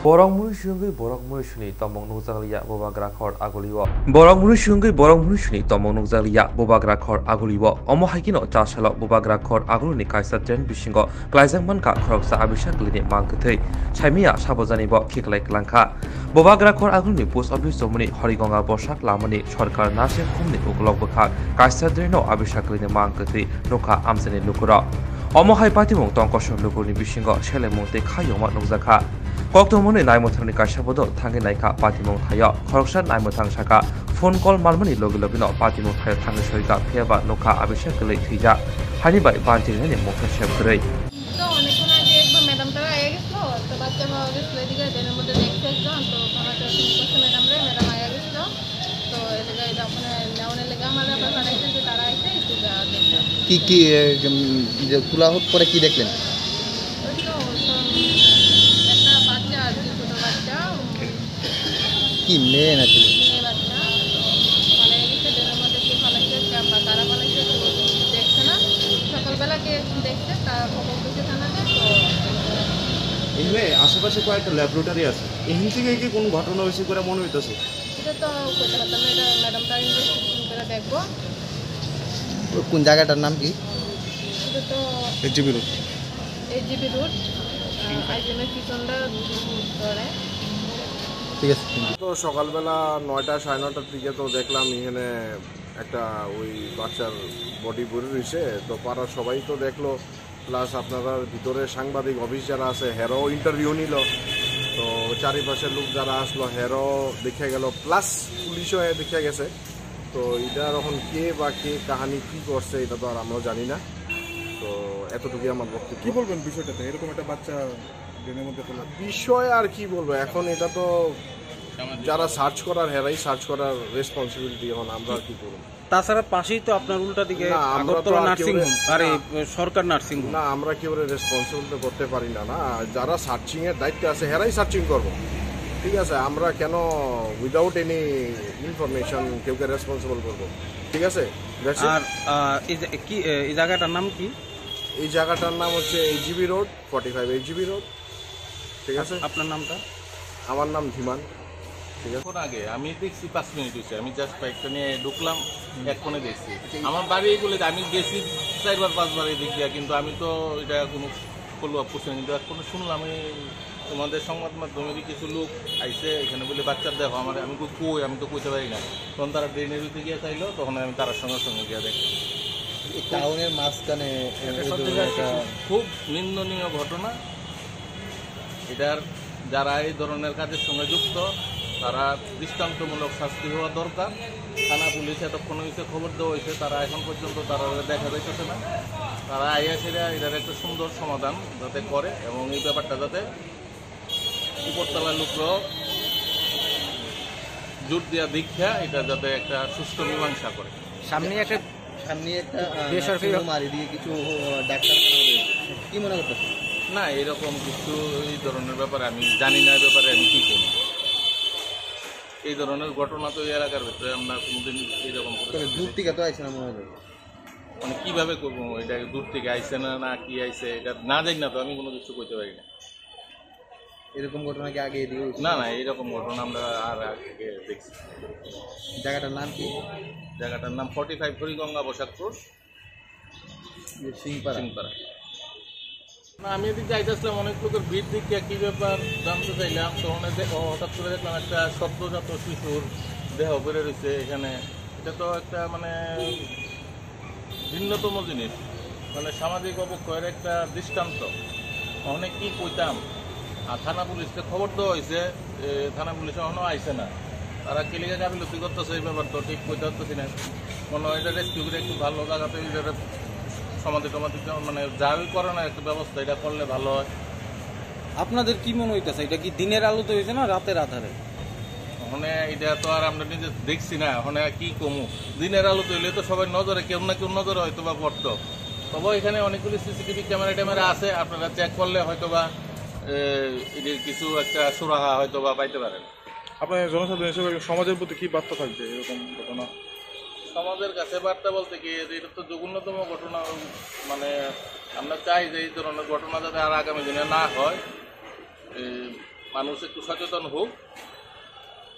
borok muri shungui borok muri shuni tomong nukjaglia bobagra khor aguliwo borok muri shungui borok muri shuni tomong nukjaglia bobagra khor aguliwo omo haikino chasalo bobagra khor aguluni kaisa tren bisingo klaijak manka khoroksa abishak lini mangkthei saimia sabojani bo khiklai klangkha bobagra khor aguluni post office jomuni horigonga bosak lamani sarkar narsing khumni uklok bokha kaisa dreno abishak lini mangkthei nokha amsani lukura omo hai patimong tongkosom lukurni bisingo selemongte khayoma nukjakha Koktomone naimotangni kasabodo tangi naika patimong thayo khoroksa naimotang saka phone call malmani logi logino patimong thayo tangi soika pheba nokha abishek kelei thija hani bai bantirani mokha shep krei তো অনেকক্ষণ আগে একবার madam তারা আগে গেছিল তো বাচ্চা পাওয়া গেছিল এদিকে দিনের মধ্যে দেখতে একজন তো আমাদের ম্যাডাম আগে গেছিল তো এদিকে যখন নেওয়ানের লেগে আমার ব্যাপার বানাইছে যে তারা এসে একটু দেখতে কি তোলা হোক পরে কি দেখলেন কি মেয়ে না ছিল আশেপাশে কয়েকটা ল্যাবরেটরি আছে এখান থেকে কি কোনো ঘটনা হয়েছে করে মনে হইতেছে এটা তো কইতে পারতাম না এটা ম্যাডামটা ইনভেস্টিগেশন করে দেখবো কোন জায়গাটার নাম কি এটা তো এইচজিবি রোড আইজমের পিছনটা ধরে ঠিক আছে তো সকালবেলা 9টা 9:30টার দিকে তো দেখলাম এখানে একটা ওই বাচ্চার বডি পড়ে রয়েছে তো পাড়ার সবাই তো দেখলো প্লাস আপনারা ভিতরে সাংবাদিক অফিস যারা আছে হেরো ইন্টারভিউ নিল তো চারিপাশের লোক যারা আসলো হেরো দেখে গেল প্লাস পুলিশও দেখে গেছে তো এটা এখন কে বা কে কাহিনী কী করছে এটা তো আর আমরা জানি না তো এতটুকুই আমার বক্তব্য কী বলবেন বিষয়টাতে এরকম একটা বাচ্চা বিষয় আর কি বলবো এখন এটা তো যারা সার্চ করার হেরাই সার্চ করার রেসপন্সিবিলিটি এখন আমরা কি করব তাছাড়া পাশেই তো আপনার উল্টা দিকে আগরতলা নার্সিং হোম আর সরকার নার্সিং হোম না আমরা কেবল রেসপন্সিবিলিটি করতে পারি না না যারা সার্চিং এর দায়িত্বে আছে হেরাই সার্চিং করব ঠিক আছে আমরা কেন উইদাউট এনি ইনফরমেশন কেউকে রেসপন্সিবল করব ঠিক আছে আর এই জায়গাটার নাম কি এই জায়গাটার নাম হচ্ছে এইচজিবি রোড 45 এইচজিবি রোড ঠিক আছে আপনার নামটা আমার নাম ধীমান ঠিক আছে আগে আমি দেখছি 5 মিনিট হয়েছে আমি জাস্ট বাইকটা নিয়ে ঢুকলাম এক কোণে দেখছি আমার বাড়ি এগুলো আমি গেছি 4-5 বার দেখি কিন্তু আমি তো এটা কোনো ফলো আপ করছি কিন্তু এখনো শুনলাম তোমাদের সংবাদ মাধ্যমেরই কিছু লোক আইসে এখানে বলে বাচ্চার দেখো আমার আমি কই আমি তো কইতে পারি না তখন তারা ড্রেনের ভিতরে গিয়ে চাইলো তখন আমি তার সঙ্গে গিয়ে দেখি টাউনের মাঝখানে খুব নিন্দনীয় ঘটনা। এটার যারা এই ধরনের কাজের সঙ্গে যুক্ত তারা দৃষ্টান্তমূলক শাস্তি হওয়া দরকার। থানা পুলিশ এতক্ষণ হয়েছে খবর দেওয়া হয়েছে, তারা এখন পর্যন্ত তারা দেখা যাইতেছে না। তারা আইয়াসিরা এটার একটা সুন্দর সমাধান যাতে করে এবং এই ব্যাপারটা যাতে উপরতলার লোকরাও জোর দেওয়া দীক্ষা এটা যাতে একটা সুষ্ঠু মীমাংসা করে। সামনে একটা বেসরকারি মারি দিয়ে কিছু ডাক্তার কি মনে করতেছে না এরকম কিছু এই ধরনের ব্যাপারে আমি জানি না, ব্যাপারে আমি কি করি। এই ধরনের ঘটনা তো এই এলাকার ভিতরে আমরা কোনোদিন এইরকম দূর থেকে তো আইসে না মনে হয়, মানে কীভাবে করবো এটা দূর থেকে আইসে না কি আইসে এটা না জানি না, তো আমি কোনো কিছু করতে পারি না। এরকম ঘটনা কি আগে না এইরকম ঘটনা আমরা আর আগে দেখছি। জায়গাটার নাম কি? জায়গাটার নাম 45 হরিগঙ্গা বসাকপুর সিংপাড়া। না আমি এদিকে যাইতেছিলাম, অনেক লোকের ভিড় দিকে কী ব্যাপার জানতে চাইলাম, তো হঠাৎ করে দেখলাম একটা সদ্যজাত শিশুর দেহ বেড়ে রয়েছে এখানে। এটা তো একটা মানে ভিন্নতম জিনিস, মানে সামাজিক অবক্ষয়ের একটা দৃষ্টান্ত। অনেক কি কইতাম, আর থানা পুলিশকে খবর দেওয়া হয়েছে, থানা পুলিশ এখনও আইসে না। তারা কেলিকা গাফিলতি করতেছে, এই ব্যাপার তো ঠিক কইতে পারতেছি না। মনে হয় এটা রেস্কিউ করে একটু ভালো জায়গাতে সমাধি টমাধি মানে যাই করে না একটা ব্যবস্থা এটা করলে ভালো হয়। আপনাদের কি মনে হইতেছে এটা কি দিনের আলোতে হয়েছে না রাতের আধারে? ওখানে এটা তো আর আমরা নিজে দেখছি না, ওখানে কি কমু দিনের আলোতে হইলে তো সবাই নজরে কেউ না কেউ নজরে হয়তো বা পড়তো। তবে এখানে অনেকগুলি সিসিটিভি ক্যামেরা আছে, আপনারা চেক করলে হয়তো বা এদের কিছু একটা সুরাহা হয়তো বা পাইতে পারেন। আপনার জনসাধারণ হিসেবে সমাজের প্রতি কি বার্তা থাকবে এরকম ঘটনা? সমাজের কাছে বার্তা বলতে কি এটা তো জঘন্যতম ঘটনা, মানে আমরা চাই যে এই ধরনের ঘটনা যাতে আর আগামী দিনে না হয়, মানুষ একটু সচেতন হোক।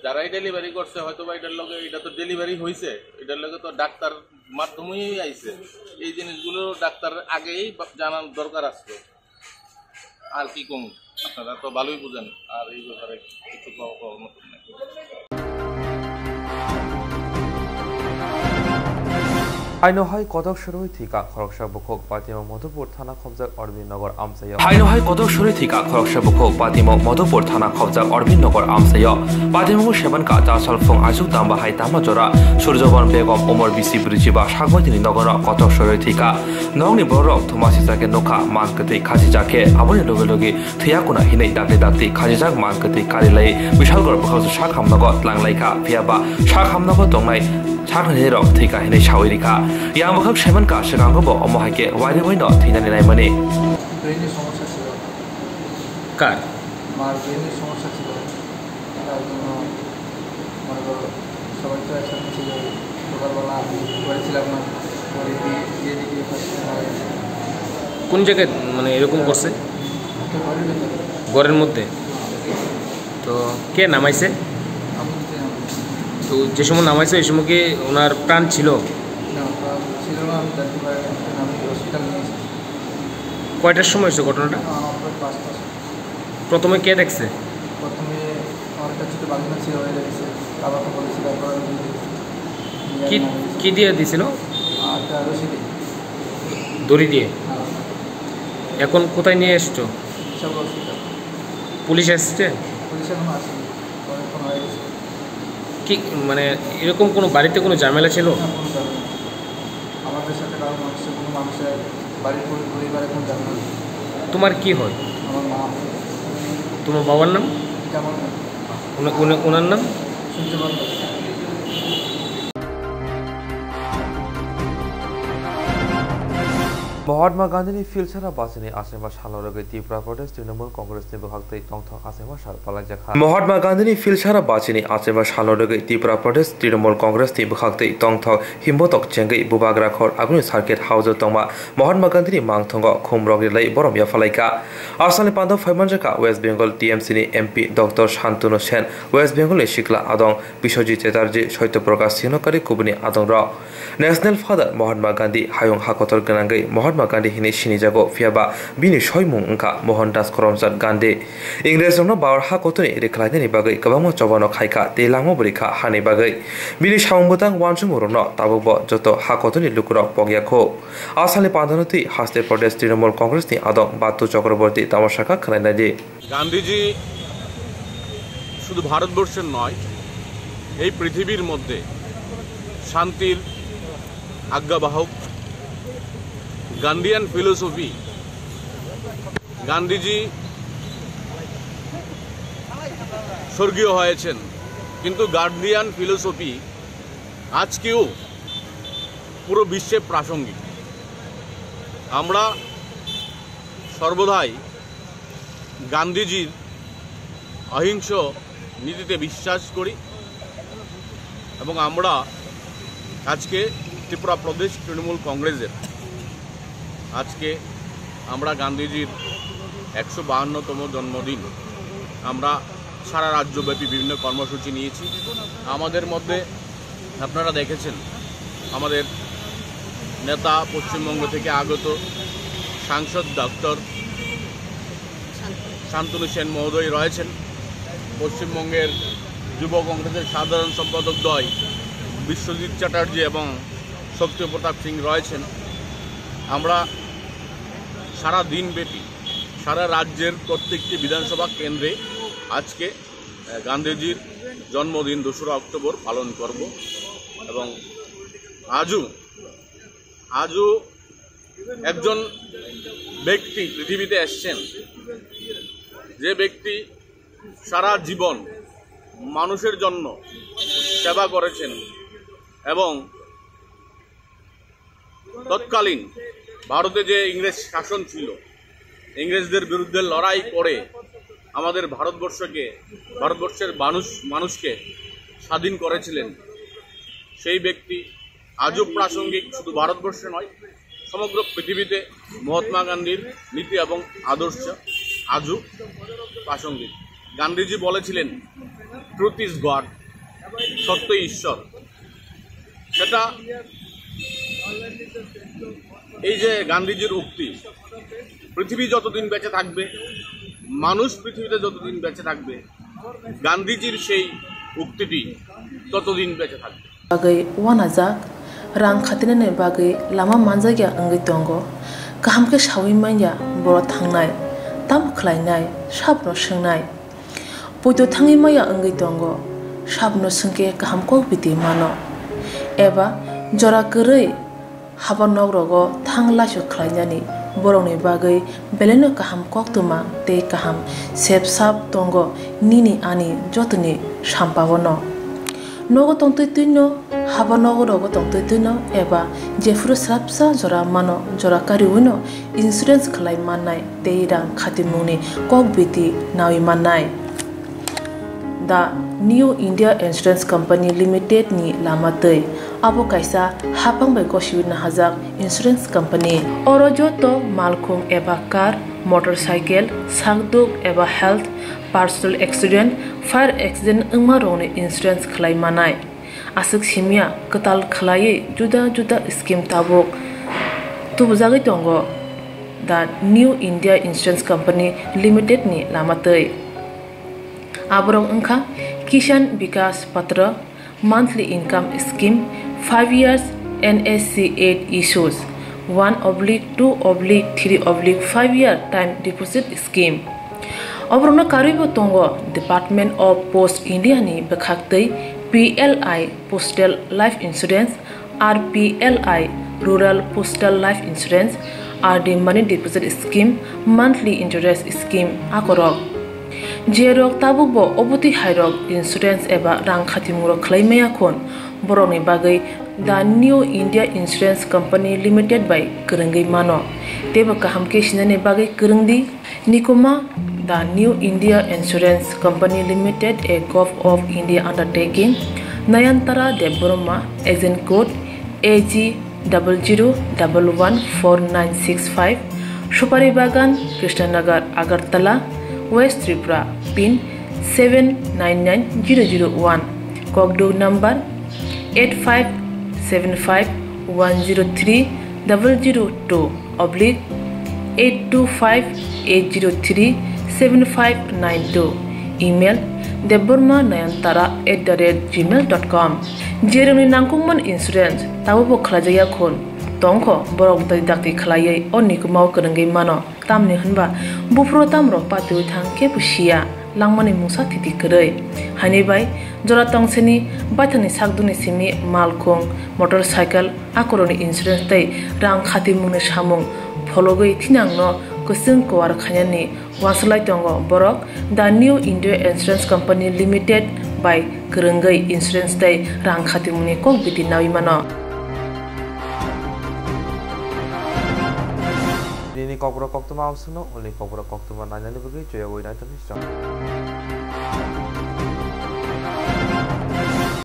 যারাই ডেলিভারি করছে হয়তো বা এটার লগে এটা তো ডেলিভারি হয়েছে, এটার লগে তো ডাক্তার মাধ্যমেই আইছে, এই জিনিসগুলো ডাক্তার আগেই জানার দরকার আসছে। আর কি কম আপনারা তো ভালোই বুঝেন, আর এই ব্যাপারে কিছু পাওয়ার মতন নেই। Hainohai Kodok Shurui Thika, Khoroksa Bukok, Patimo Modupur Thana Khobjak Orbin Nogor Amsayo. Hainohai Kodok Shurui Thika, Khoroksa Bukok, Patimo Modupur Thana Khobjak Orbin Nogor Amsayo. Patimo Sheban Kata Salfong Azuk Damba Hai Tamajora, Surjoban Begom Omor Bisi Brijiba, Shagwatini Nogora, Kodok Shurui Thika. Nongni Borok, Tomasizake Noka, Mankati, Kajijake, Abone Logelogi, Thiakuna Hine Dati, Kajijak Mankati, Kalilay, Vishalgor Bukos Shakham Nogot, Langlaika, Piaba, Shakham Nogot Dongai. Charnero, take a Hene Shawirika. Yamaka Shemanka, Shagango, Omohake, why the window, Tina Money. Car Margin is so such কোন জায়গায় মানে এরকম করছে ঘরের মধ্যে? তো কে নামাইছে? তো যে সময় নামাইছে এই সময় কি ওনার প্রাণ ছিল? কয়টার সময় হয়েছে ঘটনাটা? প্রথমে কে দেখছে? কি দিয়ে দিছিল? দড়ি দিয়ে। এখন কোথায় নিয়ে এসছো? পুলিশ এসছে? কি মানে এরকম কোনো বাড়িতে কোনো ঝামেলা ছিল? তোমার কি হয়? তোমার বাবার নাম? ওনার নাম? महात्मा गांधी फिलसारा बासिनी आसेमा सालरगे त्रिपुरा प्रदेश तृणमूल कांग्रेस नि बहागतै तंगथं आसेमा साल पालाजाखा महात्मा गांधी फिलसारा बासिनी आसेमा सालरगे त्रिपुरा प्रदेश तृणमूल कांग्रेस नि बहागतै तंगथं हिम्बतक चेंगै बुबाग्रा खर आगुनि सार्किट हाउस तंगमा महात्मा गांधी मांगथंग खुमरगनि लै बरम याफालाइका आसामनि पान्दा फाइमानजाका वेस्ट बेंगल टीएमसी नि MP doctor Shantanu Sen West Bengal नि सिकला आदं बिश्वजित चेटार्जी सत्यप्रकाश सिनकारि कुबनि आदं र National Father Mahatma Gandhi hayung hakotor ganangai Mahatma Gandhi hini sinijago fiaba bini soimung engka Mohandas Karamchand Gandhi Ingres rokno bawar hakotoni reklainani bagai kabangma chobano khaika telangmo borikha hani bagai bini saungbotang wansumurno tabukbo joto hakotoni lukurok pogyakho asali pandanoti Haste Pradesh Trinamool Congress ni adong Batu Chakraborty tamashaka khanainaji Gandhiji শুধু ভারতবর্ষের নয় এই পৃথিবীর মধ্যে শান্তির আজ্ঞাবাহক গান্ধিয়ান philosophy Gandhiji স্বর্গীয় হয়েছেন কিন্তু গান্ধিয়ান ফিলোসফি আজকেও পুরো বিশ্বে প্রাসঙ্গিক আমরা সর্বদাই গান্ধীজির অহিংস নীতিতে বিশ্বাস করি এবং আমরা আজকে ত্রিপুরা প্রদেশ তৃণমূল কংগ্রেসের আজকে আমরা গান্ধীজির 152তম জন্মদিন আমরা সারা রাজ্যব্যাপী বিভিন্ন কর্মসূচি নিয়েছি আমাদের মধ্যে আপনারা দেখেছেন আমাদের নেতা পশ্চিমবঙ্গ থেকে আগত সাংসদ ডক্টর শান্তনু সেন মহোদয় রয়েছেন পশ্চিমবঙ্গের যুব কংগ্রেসের সাধারণ সম্পাদকদ্বয় বিশ্বজিৎ চ্যাটার্জি এবং শক্তিপ্রতাপ সিং রয়েছেন আমরা সারা দিনব্যাপী সারা রাজ্যের প্রত্যেকটি বিধানসভা কেন্দ্রে আজকে গান্ধীজির জন্মদিন 2রা অক্টোবর পালন করব এবং আজও একজন ব্যক্তি পৃথিবীতে এসেছেন যে ব্যক্তি সারা জীবন মানুষের জন্য সেবা করেছেন এবং তৎকালীন ভারতে যে ইংরেজ শাসন ছিল ইংরেজদের বিরুদ্ধে লড়াই করে আমাদের ভারতবর্ষের মানুষকে স্বাধীন করেছিলেন সেই ব্যক্তি আজও প্রাসঙ্গিক শুধু ভারতবর্ষে নয় সমগ্র পৃথিবীতে মহাত্মা গান্ধীর নীতি এবং আদর্শ আজও প্রাসঙ্গিক গান্ধীজি বলেছিলেন ট্রুথ ইজ গড সত্যই ঈশ্বর সেটা এই যে গান্ধীজির উক্তি পৃথিবী যতদিন বেঁচে থাকবে মানুষ পৃথিবীতে যতদিন বেঁচে থাকবে গান্ধীজির সেই উক্তিটি ততদিন বেঁচে থাকবে bagai wanajak rang khatinane bagai lama manjagya angai tongo kahamke shawi manya boro thangnai tam khlainai sabno swngnai poito thangi maya angai tongo sabno sungke kahamko biti mano eba jora korei habanok rogo thanglashu khlainani borongni bagai beleno kaham koktuma te kaham sepsap tongo nini ani jotoni sampabono nogo tongtoi tuino habanogo rogo tongtoi tuino eba jefru srapsa jora mano jora kariuno insurance khlai manai teirang khatimuni kokbiti nawi manai the New India Insurance Company Limited ni lamatei abo kaisa hapang bai koshiwina hajak insurance company oro joto malkhung eba car motorcycle sangduk eba health personal accident fire accident ungma rone insurance khlai manai asuk simia katal khlai juda juda scheme tabok tubujagi tongo the New India Insurance Company Limited ni lamatei abrong ungkha Kishan Vikas Patra monthly income scheme 5 years NSC 8 issues 1/2/3/5 year time deposit scheme Obrono karibo tongo Department of Post India ni bekhaktei PLI Postal Life Insurance RPLI Rural Postal Life Insurance RD Money Deposit Scheme monthly interest scheme akorok Jerok tabukbo obuti hairok insurance eba rang khatimuro khlaimaya khon boroni bagai the New India Insurance Company Limited by Kerengai mano teba kahamke sinane bagai kerengdi nikoma the New India Insurance Company Limited a Gov of India undertaking Nayantara Deboroma agent code AG 00114965 Shupari Bagan Krishnanagar Agartala West Tripura pin 799001 Kogdo number 75103-825-803-7592 email debormanayantara@gmail.com jeroni nangkungman insurance tabo khlajaya khon tongkho borok dai dakti khlaiai onni kumau kanangai mano tamni hanba bufro tamro patu thangke pusia langmani musa thiti krai hani bai jora tongseni bathani sakduni simi malkhong motorcycle akoroni insurance tai rang khati mungni samung fologoi thinangno kusung kwar khanyani waslai tongo borok the new India Insurance Company Limited by Kerengai Insurance tai rang khati mungni kok biti nawi mano ini kok tuma usno oli kok tuma nanya ni bagi joya woi na tani